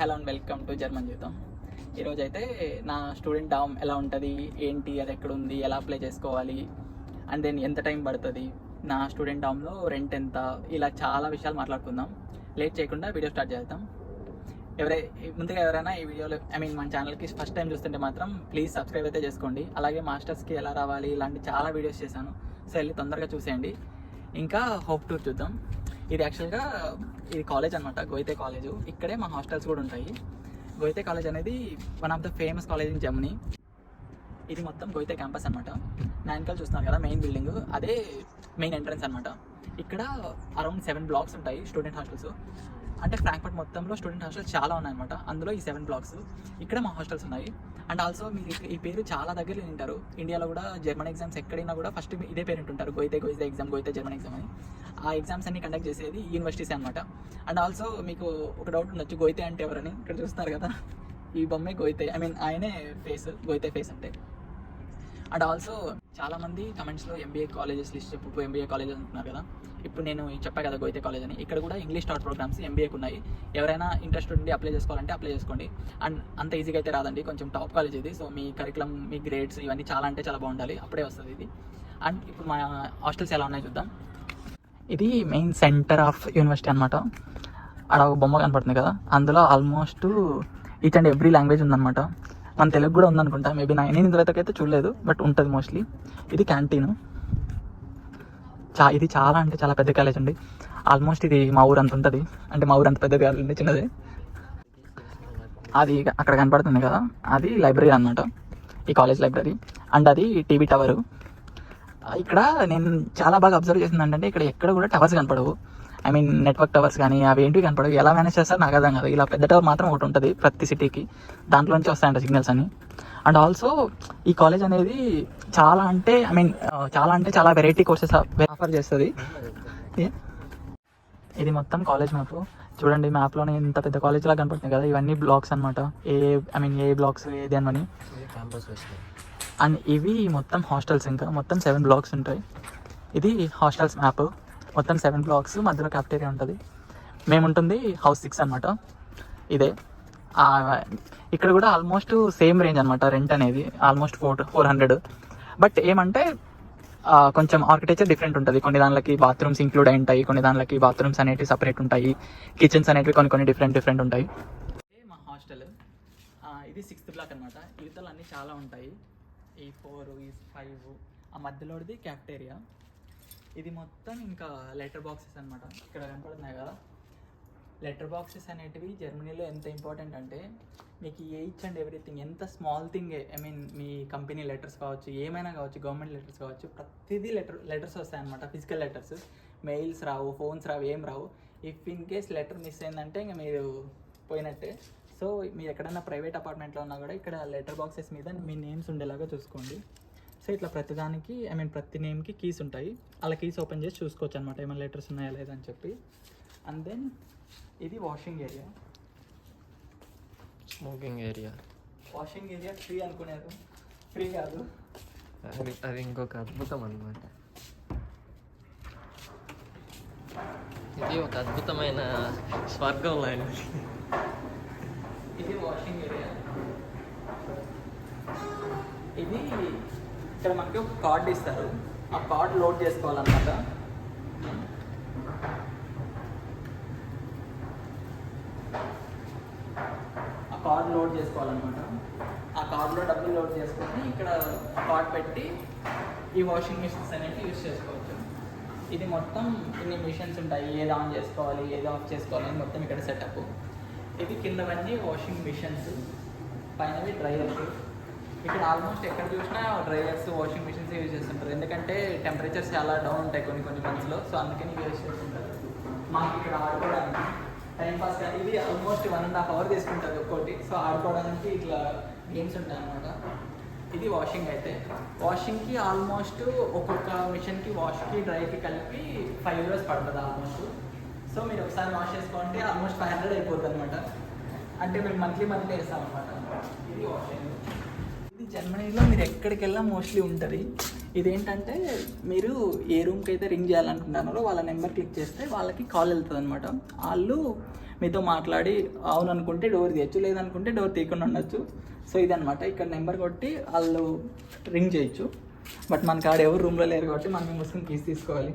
Hello and welcome to German జీవితం. ఈరోజు అయితే నా స్టూడెంట్ డామ్ ఎలా ఉంటుంది, ఏంటి, అది ఎక్కడ ఉంది, ఎలా అప్లై చేసుకోవాలి, అండ్ దెన్ ఎంత టైం పడుతుంది, నా స్టూడెంట్ డామ్లో రెంట్ ఎంత, ఇలా చాలా విషయాలు మాట్లాడుకుందాం. లేట్ చేయకుండా వీడియో స్టార్ట్ చేద్దాం. ముందుగా ఎవరైనా ఈ వీడియోలో మన ఛానల్కి ఫస్ట్ టైం చూస్తుంటే మాత్రం ప్లీజ్ సబ్స్క్రైబ్ అయితే చేసుకోండి. అలాగే మాస్టర్స్కి ఎలా రావాలి ఇలాంటి చాలా వీడియోస్ చేశాను, సో వెళ్ళి తొందరగా చూసేయండి. ఇంకా హోప్ టూర్ చూద్దాం. ఇది యాక్చువల్గా ఇది కాలేజ్ అనమాట, గోయితే కాలేజు. ఇక్కడే మా హాస్టల్స్ కూడా ఉంటాయి. గోయితే కాలేజ్ అనేది one of the famous college in Germany. ఇది మొత్తం గోయితే క్యాంపస్ అనమాట. నా వెనకాల చూస్తున్నారు కదా మెయిన్ బిల్డింగ్, అదే మెయిన్ ఎంట్రన్స్ అనమాట. ఇక్కడ అరౌండ్ 7 బ్లాక్స్ ఉంటాయి స్టూడెంట్ హాస్టల్స్. అంటే ఫ్రాంక్ఫర్ట్ మొత్తంలో స్టూడెంట్ హాస్టల్స్ చాలా ఉన్నాయన్నమాట. అందులో ఈ 7 బ్లాక్స్ ఇక్కడ మా హాస్టల్స్ ఉన్నాయి. అండ్ ఆల్సో మీరు ఈ పేరు చాలా దగ్గర వింటారు. ఇండియాలో కూడా జర్మన్ ఎగ్జామ్స్ ఎక్కడైనా కూడా ఫస్ట్ ఇదే పేరు వింటుంటారు, గోయితే ఎగ్జామ్, గోయితే జర్మన్ ఎగ్జామ్ అని. ఆ ఎగ్జామ్స్ అన్ని కండక్ట్ చేసేది యూనివర్సిటీస్ అనమాట. అండ్ ఆల్సో మీకు ఒక డౌట్ ఉండొచ్చు, గోయితే అంటే ఎవరని. ఇక్కడ చూస్తున్నారు కదా, ఈ బొమ్మే గోయితే, ఆయనే ఫేస్, గోయితే ఫేస్ అంటే. అండ్ ఆల్సో చాలామంది కమెంట్స్లో ఎంబీఏ కాలేజెస్ లిస్ట్ చెప్పు, ఎంబీఏ కాలేజెస్ అంటున్నారు కదా. ఇప్పుడు నేను చెప్పా కదా గోయితే కాలేజ్ అని. ఇక్కడ కూడా ఇంగ్లీష్ స్టార్ట్ ప్రోగ్రామ్స్ ఎంబీఏకి ఉన్నాయి. ఎవరైనా ఇంట్రెస్ట్ ఉండి అప్లై చేసుకోవాలంటే అప్లై చేసుకోండి. అండ్ అంత ఈజీగా అయితే రాదండి, కొంచెం టాప్ కాలేజ్ ఇది. సో మీ కరికులం, మీ గ్రేడ్స్ ఇవన్నీ చాలా అంటే చాలా బాగుండాలి, అప్పుడే వస్తుంది ఇది. అండ్ ఇప్పుడు మా హాస్టల్స్ ఎలా ఉన్నాయో చూద్దాం. ఇది మెయిన్ సెంటర్ ఆఫ్ యూనివర్సిటీ అనమాట. అక్కడ ఒక బొమ్మ కనపడుతుంది కదా, అందులో almost each and every language ఉందన్నమాట. మన తెలుగు కూడా ఉందనుకుంటా, మేబీ నేను ఇందులోకైతే చూడలేదు, బట్ ఉంటుంది మోస్ట్లీ. ఇది క్యాంటీన్. ఇది చాలా అంటే చాలా పెద్ద కాలేజ్ అండి. ఆల్మోస్ట్ ఇది మా ఊరు అంత ఉంటుంది. అంటే మా ఊరు అంత పెద్దది కాదండి, చిన్నది. అది అక్కడ కనపడుతుంది కదా, అది లైబ్రరీ అనమాట, ఈ కాలేజ్ లైబ్రరీ. అండ్ అది టీవీ టవరు. ఇక్కడ నేను చాలా బాగా అబ్జర్వ్ చేసింది ఏంటంటే, ఇక్కడ ఎక్కడ కూడా టవర్స్ కనపడవు. నెట్వర్క్ టవర్స్ కానీ అవి ఏంటివి కనపడవు. ఎలా మేనేజ్ చేస్తారు నాకు అర్థం కాదు. ఇలా పెద్ద టవర్ మాత్రం ఒకటి ఉంటుంది ప్రతి సిటీకి, దాంట్లోంచి వస్తాయంట సిగ్నల్స్ అని. అండ్ ఆల్సో ఈ కాలేజ్ అనేది చాలా అంటే చాలా వెరైటీ కోర్సెస్ ఆఫర్ చేస్తుంది. ఇది మొత్తం కాలేజ్ మ్యాప్ చూడండి. మ్యాప్లోనే ఇంత పెద్ద కాలేజ్ లాగా కనపడుతుంది కదా, ఇవన్నీ బ్లాక్స్ అనమాట. ఏ బ్లాక్స్ ఏది అని. అండ్ ఇవి మొత్తం హాస్టల్స్, ఇంకా మొత్తం 7 బ్లాక్స్ ఉంటాయి. ఇది హాస్టల్స్ మ్యాప్, మొత్తం 7 బ్లాక్స్, మధ్యలో క్యాఫ్టేరియా ఉంటుంది. మేము ఉంటుంది హౌస్ 6 అనమాట. ఇదే ఇక్కడ కూడా ఆల్మోస్ట్ సేమ్ రేంజ్ అనమాట. రెంట్ అనేది ఆల్మోస్ట్ 400. బట్ ఏమంటే కొంచెం ఆర్కిటెక్చర్ డిఫరెంట్ ఉంటుంది. కొన్ని దాంట్లోకి బాత్రూమ్స్ ఇంక్లూడ్ అయి ఉంటాయి, కొన్ని దాంట్లోకి బాత్రూమ్స్ అనేవి సపరేట్ ఉంటాయి, కిచెన్స్ అనేవి కొన్ని డిఫరెంట్ ఉంటాయి. మా హాస్టల్ ఇది 6th బ్లాక్ అనమాట. యువతలు అన్నీ చాలా ఉంటాయి, ఈ 4, ఈ 5, ఆ మధ్యలోది క్యాఫ్టేరియా. ఇది మొత్తం ఇంకా లెటర్ బాక్సెస్ అనమాట. ఇక్కడ కనపడుతున్నాయి కదా, లెటర్ బాక్సెస్ అనేటివి జర్మనీలో ఎంత ఇంపార్టెంట్ అంటే, మీకు ఈచ్ అండ్ ఎవ్రీథింగ్, ఎంత స్మాల్ థింగ్, మీ కంపెనీ లెటర్స్ కావచ్చు, ఏమైనా కావచ్చు, గవర్నమెంట్ లెటర్స్ కావచ్చు, ప్రతిదీ లెటర్స్ వస్తాయన్నమాట. ఫిజికల్ లెటర్స్, మెయిల్స్ రావు, ఫోన్స్ రావు, ఏం రావు. If in case letter miss అయిందంటే ఇంకా మీరు పోయినట్టే. సో మీరు ఎక్కడైనా ప్రైవేట్ అపార్ట్మెంట్లో ఉన్నా కూడా ఇక్కడ లెటర్ బాక్సెస్ మీద మీ నేమ్స్ ఉండేలాగా చూసుకోండి. సో ఇట్లా ప్రతిదానికి ప్రతి నేమ్కి కీస్ ఉంటాయి. అలా కీస్ ఓపెన్ చేసి చూసుకోవచ్చు అనమాట, ఏమైనా లెటర్స్ ఉన్నాయా లేదని చెప్పి. అండ్ దెన్ ఇది washing area, smoking area. Washing area free అనుకున్నారు, ఫ్రీ కాదు, అది ఇంకొక అద్భుతం అన్నమాట. ఇది ఒక అద్భుతమైన స్వర్గం లాంటిది. ఇది వాషింగ్ ఏరియా. ఇది ఇక్కడ మనకి ఒక కార్డ్ ఇస్తారు, ఆ కార్డ్ లోడ్ చేసుకోవాలన్నమాట. కార్డ్ లోడ్ చేసుకోవాలన్నమాట. ఆ కార్డ్లో డబ్బులు లోడ్ చేసుకొని ఇక్కడ కార్డ్ పెట్టి ఈ వాషింగ్ మిషన్స్ అనేవి యూజ్ చేసుకోవచ్చు. ఇది మొత్తం ఇన్ని మిషన్స్ ఉంటాయి, ఏది ఆన్ చేసుకోవాలి, ఏది ఆఫ్ చేసుకోవాలి అని మొత్తం ఇక్కడ సెటప్. ఇది కిందవన్నీ వాషింగ్ మిషన్స్, పైనవి డ్రైయర్స్. ఇక్కడ ఆల్మోస్ట్ ఎక్కడ చూసినా డ్రైయర్స్, వాషింగ్ మిషన్స్ యూజ్ చేస్తుంటారు, ఎందుకంటే టెంపరేచర్స్ చాలా డౌన్ ఉంటాయి కొన్ని మంత్స్లో. సో అందుకని యూజ్ చేస్తుంటారు. మాకు ఇక్కడ ఆడుకోవడానికి టైంపాస్ కానీ ఇది ఆల్మోస్ట్ 1.5 hours తీసుకుంటుంది ఒక్కోటి. సో ఆడుకోవడానికి ఇట్లా గేమ్స్ ఉంటాయి అన్నమాట. ఇది వాషింగ్. అయితే వాషింగ్కి ఆల్మోస్ట్ ఒక్కొక్క మిషన్కి, వాష్కి, డ్రైకి కలిపి 5 euros పడుతుంది ఆల్మోస్ట్. సో మీరు ఒకసారి వాష్ చేసుకోండి ఆల్మోస్ట్ 500 అయిపోతుంది అనమాట. అంటే మేము మంత్లీ వేస్తాం అనమాట. ఇది వాషింగ్. ఇది జర్మనీలో మీరు ఎక్కడికి వెళ్ళా మోస్ట్లీ ఉంటుంది. ఇదేంటంటే మీరు ఏ రూమ్కి అయితే రింగ్ చేయాలనుకుంటున్నారో వాళ్ళ నెంబర్ క్లిక్ చేస్తే వాళ్ళకి కాల్ వెళ్తుంది అనమాట. వాళ్ళు మీతో మాట్లాడి అవును అనుకుంటే డోర్ తీయచ్చు, లేదనుకుంటే డోర్ తీయకుండా ఉండొచ్చు. సో ఇదనమాట, ఇక్కడ నెంబర్ కొట్టి వాళ్ళు రింగ్ చేయొచ్చు. బట్ మనకి ఆడ ఎవరు రూమ్లో లేరు కాబట్టి మనం ముస్లిం కీస్ తీసుకోవాలి.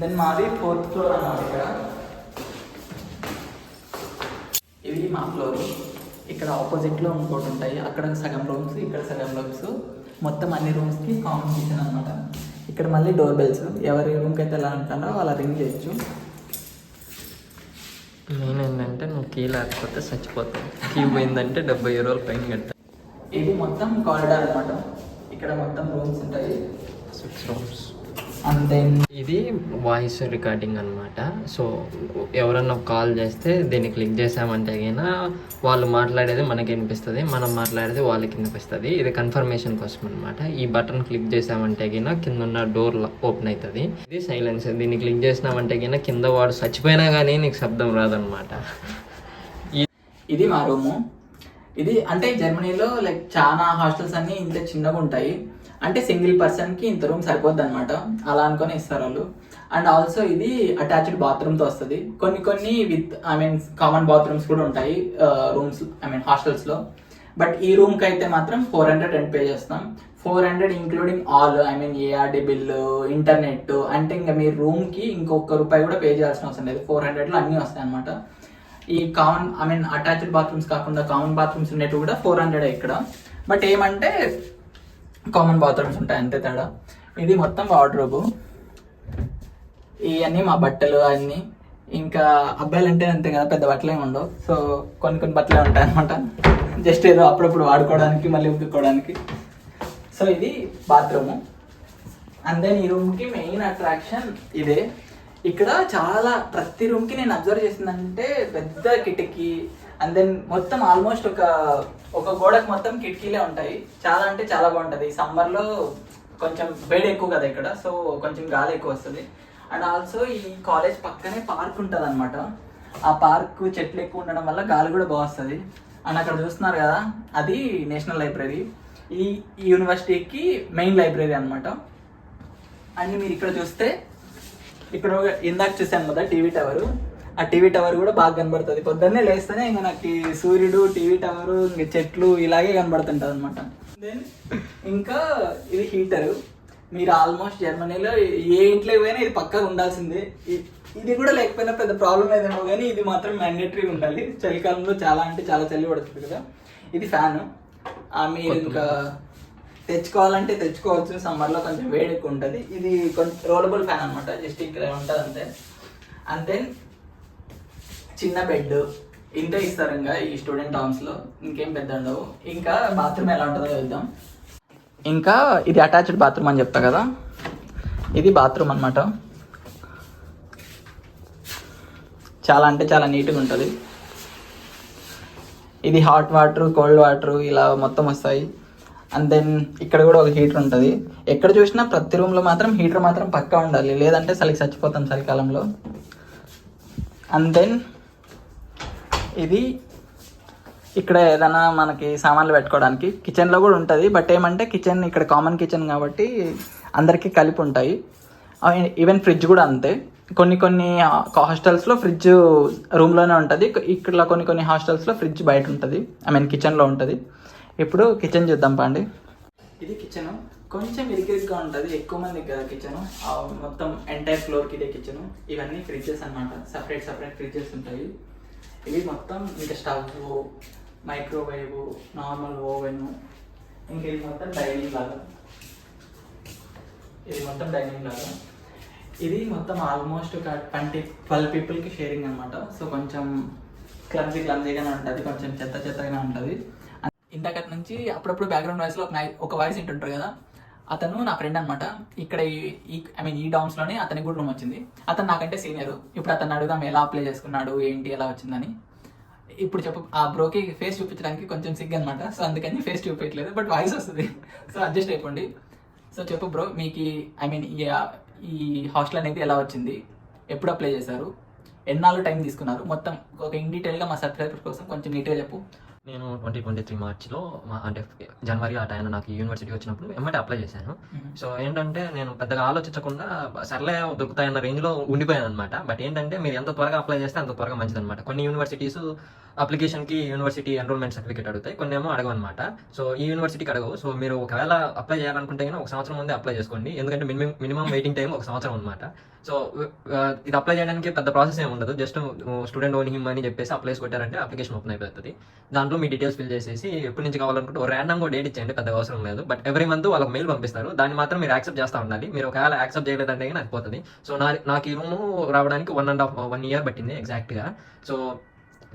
దెన్ మాది 4th ఫ్లోర్ అన్నమాట. ఇవి మా ఫ్లోర్. ఇక్కడ ఆపోజిట్లో ఇంకోటి ఉంటాయి, అక్కడ సగం రూమ్స్, ఇక్కడ సగం రూమ్స్, మొత్తం అన్ని రూమ్స్కి కామన్ కిచెన్ అనమాట. ఇక్కడ మళ్ళీ డోర్ బెల్స్, ఎవరి రూమ్కి అయితే ఎలా అంటారో వాళ్ళ రింగ్ చేయొచ్చు. మెయిన్ ఏంటంటే నువ్వు కీ లేకపోతే చచ్చిపోతావు, కీ పోయిందంటే 70 యూరోలు పైన కట్టాలి. ఇది మొత్తం కారిడార్ అనమాట. ఇక్కడ మొత్తం రూమ్స్ ఉంటాయి, 6 రూమ్స్. అంతే. ఇది వాయిస్ రికార్డింగ్ అనమాట. సో ఎవరన్నా కాల్ చేస్తే దీన్ని క్లిక్ చేసామంటే అయినా వాళ్ళు మాట్లాడేది మనకి వినిపిస్తుంది, మనం మాట్లాడేది వాళ్ళకి వినిపిస్తుంది. ఇది కన్ఫర్మేషన్ కోసం అనమాట. ఈ బటన్ క్లిక్ చేసామంటే అయినా కింద ఉన్న డోర్ ఓపెన్ అవుతుంది. ఇది సైలెన్స్. దీన్ని క్లిక్ చేసినామంటే అయినా కింద వాడు చచ్చిపోయినా కానీ నీకు శబ్దం రాదనమాట. ఇది మా రూము. ఇది అంటే జర్మనీలో లైక్ చాలా హాస్టల్స్ అన్నీ ఇంత చిన్నగా ఉంటాయి. అంటే సింగిల్ పర్సన్కి ఇంత రూమ్ సరిపోద్ది అనమాట, అలా అనుకొని ఇస్తారు వాళ్ళు. అండ్ ఆల్సో ఇది అటాచ్డ్ బాత్రూమ్తో వస్తుంది. కొన్ని విత్ కామన్ బాత్రూమ్స్ కూడా ఉంటాయి రూమ్స్, హాస్టల్స్లో. బట్ ఈ రూమ్కి అయితే మాత్రం 400 రెంట్ పే చేస్తాం. 400 including all, ARD bill, internet. అంటే ఇంకా మీ రూమ్కి ఇంకొక రూపాయి కూడా పే చేయాల్సిన అవసరం లేదు. 400లో అన్నీ వస్తాయి అనమాట. ఈ కామన్ అటాచ్డ్ బాత్రూమ్స్ కాకుండా కామన్ బాత్రూమ్స్ ఉండేవి కూడా 400 ఇక్కడ. బట్ ఏమంటే కామన్ బాత్రూమ్స్ ఉంటాయి, అంతే తేడా. ఇది మొత్తం వార్డ్రోబ్. ఇవన్నీ మా బట్టలు అన్నీ. ఇంకా అబ్బాయిలు అంటే అంతే కదా, పెద్ద బట్టలు ఏమి ఉండవు. సో కొన్ని బట్టలే ఉంటాయి అనమాట, జస్ట్ ఏదో అప్పుడప్పుడు వాడుకోవడానికి, మళ్ళీ ఉతుక్కోవడానికి. సో ఇది బాత్రూము. అండ్ దెన్ ఈ రూమ్కి మెయిన్ అట్రాక్షన్ ఇదే. ఇక్కడ చాలా ప్రతి రూమ్కి నేను అబ్జర్వ్ చేసిందంటే పెద్ద కిటికీ. అండ్ దెన్ మొత్తం ఆల్మోస్ట్ ఒక గోడకు మొత్తం కిటికీలే ఉంటాయి. చాలా అంటే చాలా బాగుంటుంది. సమ్మర్లో కొంచెం వేడి ఎక్కువ కదా ఇక్కడ, సో కొంచెం గాలి ఎక్కువ వస్తుంది. అండ్ ఆల్సో ఈ కాలేజ్ పక్కనే పార్క్ ఉంటుంది అనమాట. ఆ పార్క్ చెట్లు ఎక్కువ ఉండడం వల్ల గాలి కూడా బాగా వస్తుంది. అండ్ అక్కడ చూస్తున్నారు కదా, అది నేషనల్ లైబ్రరీ. ఈ యూనివర్సిటీకి మెయిన్ లైబ్రరీ అనమాట. అండ్ మీరు ఇక్కడ చూస్తే, ఇక్కడ ఇందాక చూసాను కదా టీవీ టవర్, ఆ టీవీ టవర్ కూడా బాగా కనబడుతుంది. పొద్దున్నే లేస్తేనే ఇంకా నాకు సూర్యుడు, టీవీ టవర్, ఇంకా చెట్లు ఇలాగే కనబడుతుంటుంది అనమాట. దెన్ ఇంకా ఇది హీటరు. మీరు ఆల్మోస్ట్ జర్మనీలో ఏ ఇంట్లో పోయినా ఇది పక్కగా ఉండాల్సిందే. ఇది కూడా లేకపోయినా పెద్ద ప్రాబ్లం ఏదేమో, కానీ ఇది మాత్రం మ్యాండేటరీ ఉండాలి. చలికాలంలో చాలా అంటే చాలా చలి పడుతుంది కదా. ఇది ఫ్యాను. మీరు ఇంకా తెచ్చుకోవాలంటే తెచ్చుకోవచ్చు, సమ్మర్లో కొంచెం వేడి ఎక్కువ ఉంటుంది. ఇది కొంచెం రోలబుల్ ఫ్యాన్ అనమాట, జస్ట్ ఇక్కడ ఉంటుంది అంతే. అండ్ దెన్ చిన్న బెడ్ ఇంతే ఇస్తారు ఇంకా ఈ స్టూడెంట్ హామ్స్లో, ఇంకేం పెద్ద ఉండవు. ఇంకా బాత్రూమ్ ఎలా ఉంటుందో చూద్దాం. ఇంకా ఇది అటాచ్డ్ బాత్రూమ్ అని చెప్తా కదా, ఇది బాత్రూమ్ అనమాట. చాలా అంటే చాలా నీట్గా ఉంటుంది. ఇది హాట్ వాటర్, కోల్డ్ వాటర్ ఇలా మొత్తం వస్తాయి. అండ్ దెన్ ఇక్కడ కూడా ఒక హీటర్ ఉంటుంది. ఎక్కడ చూసినా ప్రతి రూమ్లో మాత్రం హీటర్ మాత్రం పక్కా ఉండాలి, లేదంటే చలికి చచ్చిపోతాం చలికాలంలో. అండ్ దెన్ ఇది ఇక్కడ ఏదైనా మనకి సామాన్లు పెట్టుకోవడానికి కిచెన్లో కూడా ఉంటుంది. బట్ ఏమంటే కిచెన్ ఇక్కడ కామన్ కిచెన్ కాబట్టి అందరికీ కలిపి ఉంటాయి. ఈవెన్ ఫ్రిడ్జ్ కూడా అంతే. కొన్ని హాస్టల్స్లో ఫ్రిడ్జ్ రూమ్లోనే ఉంటుంది. ఇక్కడ కొన్ని హాస్టల్స్లో ఫ్రిడ్జ్ బయట ఉంటుంది, కిచెన్లో ఉంటుంది. ఇప్పుడు కిచెన్ చూద్దాం పండి. ఇది కిచెను. కొంచెం ఇరికిరిగ్గా ఉంటుంది, ఎక్కువ మందికి కదా కిచెను. మొత్తం ఎంటైర్ ఫ్లోర్కి ఇదే కిచెను. ఇవన్నీ ఫ్రిడ్జెస్ అనమాట, సపరేట్ ఫ్రిడ్జెస్ ఉంటాయి. ఇవి మొత్తం ఇంకా స్టవ్, మైక్రోవేవ్, నార్మల్ ఓవెన్. ఇంకా ఇది మొత్తం డైనింగ్ లాగా. ఇది మొత్తం ఆల్మోస్ట్ ఒక 12 పీపుల్కి షేరింగ్ అనమాట. సో కొంచెం క్లమ్జీగానే ఉంటుంది, కొంచెం చెత్తగానే ఉంటుంది. ఇంతకటి నుంచి అప్పుడప్పుడు బ్యాక్గ్రౌండ్ వాయిస్లో ఒక వాయిస్ వింటుంటారు కదా, అతను నా ఫ్రెండ్ అనమాట. ఇక్కడ ఈ డామ్స్లోనే అతనికి కూడా రూమ్ వచ్చింది. అతను నాకంటే సీనియర్. ఇప్పుడు అతను అడుగుదాం ఎలా అప్లై చేసుకున్నాడు, ఏంటి, ఎలా వచ్చిందని. ఇప్పుడు చెప్పు. ఆ బ్రోకి ఫేస్ చూపించడానికి కొంచెం సిగ్గు అనమాట, సో అందుకని ఫేస్ చూపించలేదు, బట్ వాయిస్ వస్తుంది, సో అడ్జస్ట్ అయిపోండి. సో చెప్పు బ్రో, మీకు ఈ హాస్టల్ అనేది ఎలా వచ్చింది, ఎప్పుడు అప్లై చేశారు, ఎన్నాళ్ళు టైం తీసుకున్నారు మొత్తం ఒక ఇన్ డీటెయిల్గా మా సబ్స్క్రైబర్స్ కోసం కొంచెం నీట్గా చెప్పు. నేను 2023 మార్చిలో అంటే జనవరి ఆ టైంలో నాకు యూనివర్సిటీ వచ్చినప్పుడు ఎమ్మటే అప్లై చేశాను. సో ఏంటంటే నేను పెద్దగా ఆలోచించకుండా సర్లే దొరుకుతాయన్న రేంజ్లో ఉండిపోయాను అనమాట. బట్ ఏంటంటే మీరు ఎంత త్వరగా అప్లై చేస్తే అంత త్వరగా మంచిది అనమాట. కొన్ని యూనివర్సిటీస్ అప్లికేషన్కి యూనివర్సిటీ ఎన్రోల్మెంట్ సర్టిఫికేట్ అడుగుతాయి, కొన్ని ఏమో అడగవన్నమాట. సో ఈ యూనివర్సిటీకి అడగవు. సో మీరు ఒకవేళ అప్లై చేయాలనుకుంటే కనుక ఒక సంవత్సరం ముందే అప్లై చేసుకోండి, ఎందుకంటే మినిమం వెయిటింగ్ టైం 1 సంవత్సరం అనమాట. సో ఇది అప్లై చేయడానికి పెద్ద ప్రాసెస్ ఏమి ఉండదు, జస్ట్ స్టూడెంట్ ఓన్ హిమ్ అని చెప్పేసి అప్లై కొట్టారంటే అప్లికేషన్ ఓపెన్ అయిపోతుంది. దాంట్లో మీ డీటెయిల్స్ ఫిల్ చేసేసి ఎప్పటి నుంచి కావాలనుకుంటే ఒక ర్యాండమ్గా డేట్ ఇచ్చేయండి, పెద్దగా అవసరం లేదు. బట్ ఎవ్రీ మంత్ వాళ్ళకి మెయిల్ పంపిస్తారు, దాన్ని మాత్రం మీరు యాక్సెప్ట్ చేస్తూ ఉండాలి. మీరు ఒకవేళ యాక్సెప్ట్ చేయలేదంటే నాకు పోతుంది. సో నాకు ఈ రూమ్ రావడానికి 1 year పట్టింది ఎగ్జాక్ట్గా. సో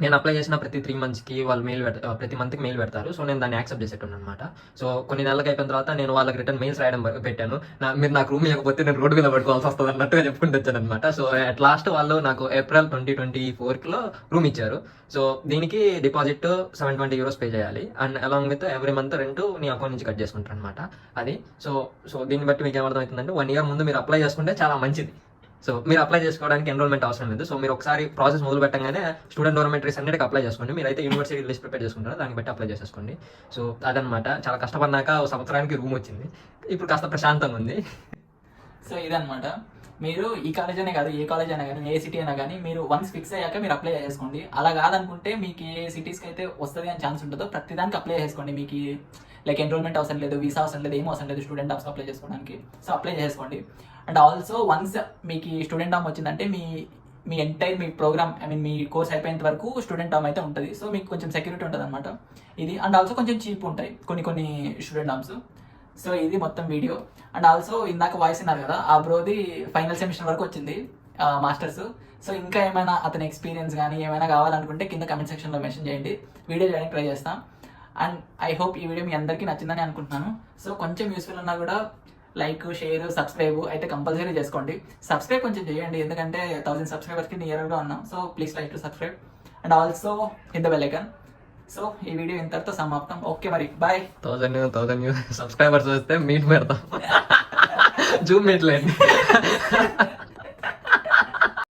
నేను అప్లై చేసిన ప్రతి 3 monthsకి వాళ్ళు ప్రతి మంత్కి మెయిల్ పెడతారు. సో నేను దాన్ని యాక్సెప్ట్ చేసేటాను అనమాట. సో కొన్ని నెలలకు అయిపోయిన తర్వాత నేను వాళ్ళకి రిటర్న్ మెయిల్స్ రాయడం పెట్టాను. మీరు నాకు రూమ్ ఇవ్వకపోతే నేను రోడ్డు మీద పట్టుకోవాల్సి వస్తుంది అన్నట్టుగా చెప్పుకుంటూ వచ్చాను అనమాట. సో అట్ లాస్ట్ వాళ్ళు నాకు ఏప్రిల్ 2024లో రూమ్ ఇచ్చారు. సో దీనికి డిపాజిట్ 720 euros పే చేయాలి, and along with every month rent నీ అకౌంట్ నుంచి కట్ చేసుకుంటారు అనమాట. అది సో దీన్ని బట్టి మీకు ఏమర్థమవుతుందంటే 1 year ముందు మీరు అప్లై చేసుకుంటే చాలా మంచిది. సో మీరు అప్లై చేసుకోవడానికి ఎన్రోల్మెంట్ అవసరం లేదు. సో మీరు ఒకసారి ప్రాసెస్ మొదలు పెట్టగానే స్టూడెంట్ డోర్మెంటరీస్ అన్నిటికీ అప్లై చేసుకోండి. మీరు అయితే యూనివర్సిటీ లిస్ట్ ప్రిపేర్ చేసుకుంటారో దాన్ని బట్టి అప్లై చేసేసుకోండి. సో అదనమాట, చాలా కష్టపడినాక 1 సంవత్సరానికి రూమ్ వచ్చింది, ఇప్పుడు కాస్త ప్రశాంతంగా ఉంది. సో ఇదనమాట, మీరు ఈ కాలేజ్ అనే కాదు, ఏ కాలేజ్ అయినా కానీ, ఏ సిటీ అయినా కానీ, మీరు వన్స్ ఫిక్స్ అయ్యాక మీరు అప్లై చేసుకోండి. అలా కాదనుకుంటే మీకు ఏ సిటీస్కి అయితే వస్తుంది అని ఛాన్స్ ఉంటుందో ప్రతిదానికి అప్లై చేసుకోండి. మీకు లైక్ ఎన్రోల్మెంట్ అవసరం లేదు, వీసా అవసరం లేదు, ఏం అవసరం లేదు స్టూడెంట్ డామ్స్ అప్లై చేసుకోవడానికి. సో అప్లై చేసుకోండి. అండ్ ఆల్సో వన్స్ మీకు స్టూడెంట్ డామ్ వచ్చిందంటే మీ ఎంటైర్ మీ ప్రోగ్రామ్ మీ కోర్స్ అయిపోయేంత వరకు స్టూడెంట్ డామ్ అయితే ఉంటుంది. సో మీకు కొంచెం సెక్యూరిటీ ఉంటుంది అనమాట ఇది. అండ్ ఆల్సో కొంచెం చీప్ ఉంటాయి కొన్ని స్టూడెంట్ డామ్స్. సో ఇది మొత్తం వీడియో. అండ్ ఆల్సో ఇందాక వాయిస్ ఉన్నారు కదా, ఆ బ్రోది ఫైనల్ సెమిస్టర్ వరకు వచ్చింది మాస్టర్స్. సో ఇంకా ఏమైనా అతని ఎక్స్పీరియన్స్ కానీ ఏమైనా కావాలనుకుంటే కింద కమెంట్ సెక్షన్లో మెన్షన్ చేయండి, వీడియో చేయడానికి ట్రై చేస్తాం. అండ్ ఐ హోప్ ఈ వీడియో మీ అందరికీ నచ్చిందని అనుకుంటున్నాను. సో కొంచెం యూస్ఫుల్ ఉన్నా కూడా లైక్, షేర్, సబ్స్క్రైబ్ అయితే కంపల్సరీ చేసుకోండి. సబ్స్క్రైబ్ కొంచెం చేయండి, ఎందుకంటే 1000 సబ్స్క్రైబర్స్కి నియర్గా ఉన్నాం. So please like to subscribe and also hit the bell icon. So ఈ వీడియో ఇంతటితో సమాప్తం. ఓకే మరి బాయ్. 1000 సబ్స్క్రైబర్స్ వస్తే మీట్ పెడతాం, జూమ్ మీట్ లేండి.